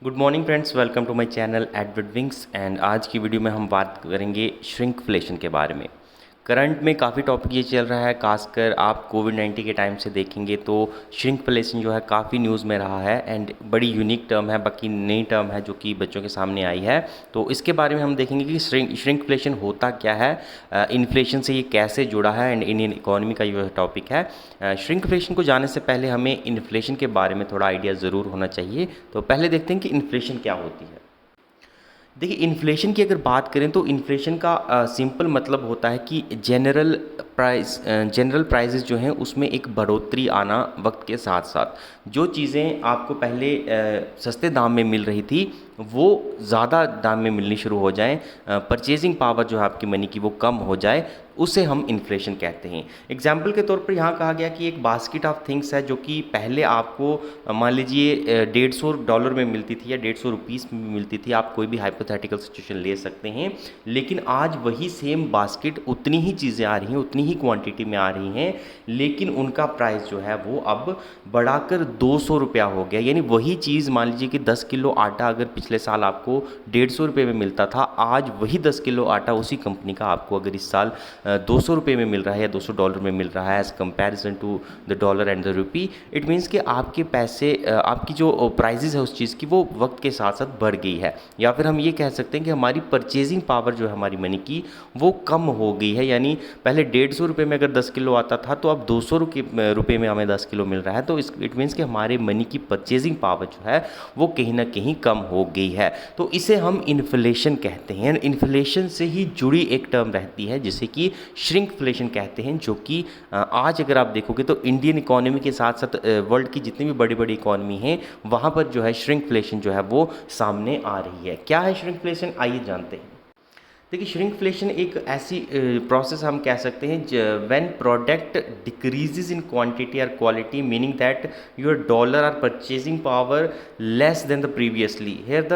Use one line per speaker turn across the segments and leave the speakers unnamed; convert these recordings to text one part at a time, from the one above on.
Good morning friends, welcome to my channel Edward Wings. And आज की video में हम बात करेंगे श्रिंकफ्लेशन के बारे में। करंट में काफ़ी टॉपिक ये चल रहा है, खासकर आप कोविड-19 के टाइम से देखेंगे तो श्रिंकफ्लेशन जो है काफ़ी न्यूज़ में रहा है एंड बड़ी यूनिक टर्म है, बाकी नई टर्म है जो कि बच्चों के सामने आई है। तो इसके बारे में हम देखेंगे कि श्रिंकफ्लेशन होता क्या है, इन्फ्लेशन से ये कैसे जुड़ा है एंड इंडियन इकोनॉमी का ये टॉपिक है। श्रिंकफ्लेशन को जानने से पहले हमें इन्फ्लेशन के बारे में थोड़ा आइडिया ज़रूर होना चाहिए। तो पहले देखते हैं कि इन्फ्लेशन क्या होती है। देखिए, इन्फ्लेशन की अगर बात करें तो इन्फ्लेशन का सिंपल मतलब होता है कि जनरल प्राइसेस जो हैं उसमें एक बढ़ोतरी आना वक्त के साथ साथ। जो चीज़ें आपको पहले सस्ते दाम में मिल रही थी वो ज़्यादा दाम में मिलनी शुरू हो जाएं, परचेजिंग पावर जो है आपकी मनी की वो कम हो जाए, उसे हम इन्फ्लेशन कहते हैं। एग्जाम्पल के तौर पर यहाँ कहा गया कि एक बास्केट ऑफ थिंग्स है जो कि पहले आपको मान लीजिए $150 में मिलती थी या ₹150 में मिलती थी। आप कोई भी हाइपोथेटिकल सिचुएशन ले सकते हैं, लेकिन आज वही सेम बास्केट उतनी ही चीज़ें आ रही हैं, उतनी ही क्वांटिटी में आ रही हैं, लेकिन उनका प्राइस जो है वो अब बढ़ाकर ₹200 हो गया। यानी वही चीज़ मान लीजिए कि 10 किलो आटा अगर पिछले साल आपको ₹150 में मिलता था, आज वही 10 किलो आटा उसी कंपनी का आपको अगर इस साल $200 में मिल रहा है या $200 में मिल रहा है as comparison to the dollar and the rupee. It means कि आपके पैसे, आपकी जो प्राइजेज़ है उस चीज़ की वो वक्त के साथ साथ बढ़ गई है। या फिर हम ये कह सकते हैं कि हमारी परचेजिंग पावर जो है हमारी मनी की वो कम हो गई है। यानी पहले ₹150 में अगर 10 किलो आता था तो अब ₹200 में हमें 10 किलो मिल रहा है। तो इट मीन्स कि हमारे मनी की परचेजिंग पावर जो है वो कहीं ना कहीं कम हो गई है। तो इसे हम इन्फ्लेशन कहते हैं। इन्फ्लेशन से ही जुड़ी एक टर्म रहती है जिसे कि श्रिंकफ्लेशन कहते हैं, जो कि आज अगर आप देखोगे तो इंडियन इकोनॉमी के साथ साथ वर्ल्ड की जितनी भी बड़ी बड़ी इकोनॉमी हैं वहाँ पर जो है श्रिंकफ्लेशन जो है वो सामने आ रही है। क्या है श्रिंकफ्लेशन, आइए जानते हैं। देखिए, श्रिंकफ्लेशन एक ऐसी प्रोसेस हम कह सकते हैं when product decreases in quantity और quality, meaning that your dollar are purchasing power less than the previously, here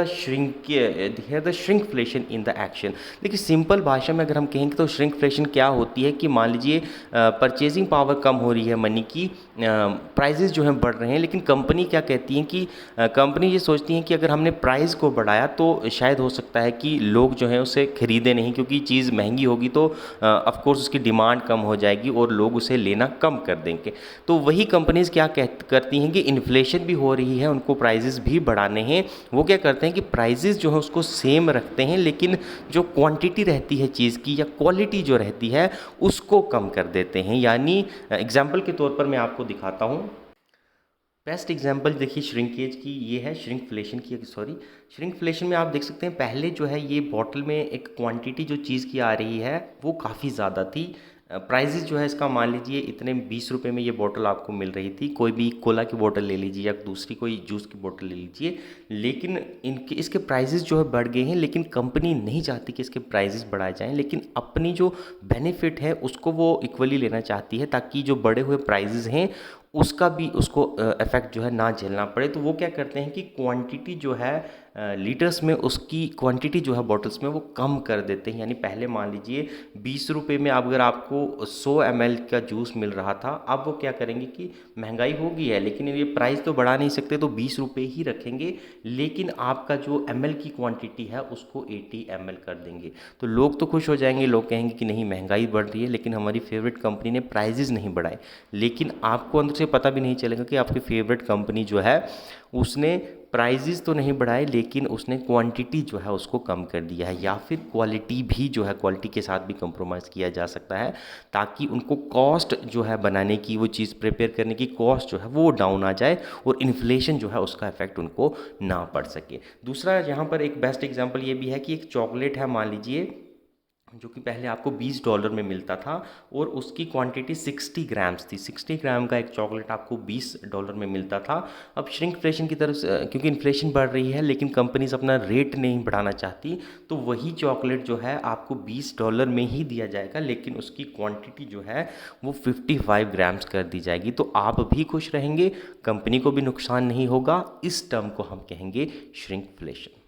the shrinkflation in the action. देखिए, सिंपल भाषा में अगर हम कहेंगे तो श्रिंकफ्लेशन क्या होती है कि मान लीजिए परचेजिंग पावर कम हो रही है मनी की, प्राइजेज जो हैं बढ़ रहे हैं, लेकिन कंपनी क्या कहती हैं कि कंपनी ये सोचती हैं कि अगर हमने प्राइस को बढ़ाया तो शायद हो सकता है कि लोग जो हैं उसे खरीदें नहीं, क्योंकि चीज़ महंगी होगी तो ऑफ कोर्स उसकी डिमांड कम हो जाएगी और लोग उसे लेना कम कर देंगे। तो वही कंपनीज़ क्या करती हैं कि इन्फ्लेशन भी हो रही है, उनको प्राइजेज़ भी बढ़ाने हैं। वो क्या करते हैं कि प्राइजेज़ जो है उसको सेम रखते हैं, लेकिन जो क्वांटिटी रहती है चीज़ की या क्वालिटी जो रहती है उसको कम कर देते हैं। यानी एग्जाम्पल के तौर पर मैं आपको दिखाता हूँ। बेस्ट एग्जांपल देखिए श्रिंकेज की ये है, श्रिंकफ्लेशन में आप देख सकते हैं पहले जो है ये बॉटल में एक क्वांटिटी जो चीज़ की आ रही है वो काफ़ी ज़्यादा थी। प्राइजेस जो है इसका मान लीजिए इतने ₹20 में ये बॉटल आपको मिल रही थी। कोई भी कोला की बॉटल ले लीजिए या दूसरी कोई जूस की बॉटल ले लीजिए, लेकिन इसके प्राइजेस जो है बढ़ गए हैं, लेकिन कंपनी नहीं चाहती कि इसके प्राइजेस बढ़ाए जाएं, लेकिन अपनी जो बेनिफिट है उसको वो इक्वली लेना चाहती है ताकि जो बढ़े हुए प्राइजेस हैं उसका भी उसको इफ़ेक्ट जो है ना झेलना पड़े। तो वो क्या करते हैं कि क्वांटिटी जो है लीटर्स में, उसकी क्वांटिटी जो है बॉटल्स में वो कम कर देते हैं। यानी पहले मान लीजिए ₹20 में अगर आपको 100 ml का जूस मिल रहा था, अब वो क्या करेंगे कि महंगाई हो गई है लेकिन ये प्राइस तो बढ़ा नहीं सकते तो ₹20 ही रखेंगे, लेकिन आपका जो ml की क्वांटिटी है उसको 80 ml कर देंगे। तो लोग तो खुश हो जाएंगे, लोग कहेंगे कि नहीं महंगाई बढ़ रही है लेकिन हमारी फेवरेट कंपनी ने प्राइजेज़ नहीं बढ़ाए। लेकिन आपको अंदर से पता भी नहीं चलेगा कि आपकी फेवरेट कंपनी जो है उसने प्राइजेज़ तो नहीं बढ़ाए लेकिन उसने क्वांटिटी जो है उसको कम कर दिया है। या फिर क्वालिटी भी जो है, क्वालिटी के साथ भी कंप्रोमाइज़ किया जा सकता है ताकि उनको कॉस्ट जो है बनाने की, वो चीज़ प्रिपेयर करने की कॉस्ट जो है वो डाउन आ जाए और इन्फ्लेशन जो है उसका इफेक्ट उनको ना पड़ सके। दूसरा यहाँ पर एक बेस्ट एग्जांपल ये भी है कि एक चॉकलेट है मान लीजिए जो कि पहले आपको $20 में मिलता था और उसकी क्वांटिटी 60 ग्राम्स थी। 60 ग्राम का एक चॉकलेट आपको $20 में मिलता था। अब श्रिंकफ्लेशन की तरफ से, क्योंकि इन्फ्लेशन बढ़ रही है लेकिन कंपनीज अपना रेट नहीं बढ़ाना चाहती, तो वही चॉकलेट जो है आपको $20 में ही दिया जाएगा, लेकिन उसकी क्वांटिटी जो है वो 55 ग्राम्स कर दी जाएगी। तो आप भी खुश रहेंगे, कंपनी को भी नुकसान नहीं होगा। इस टर्म को हम कहेंगे श्रिंकफ्लेशन।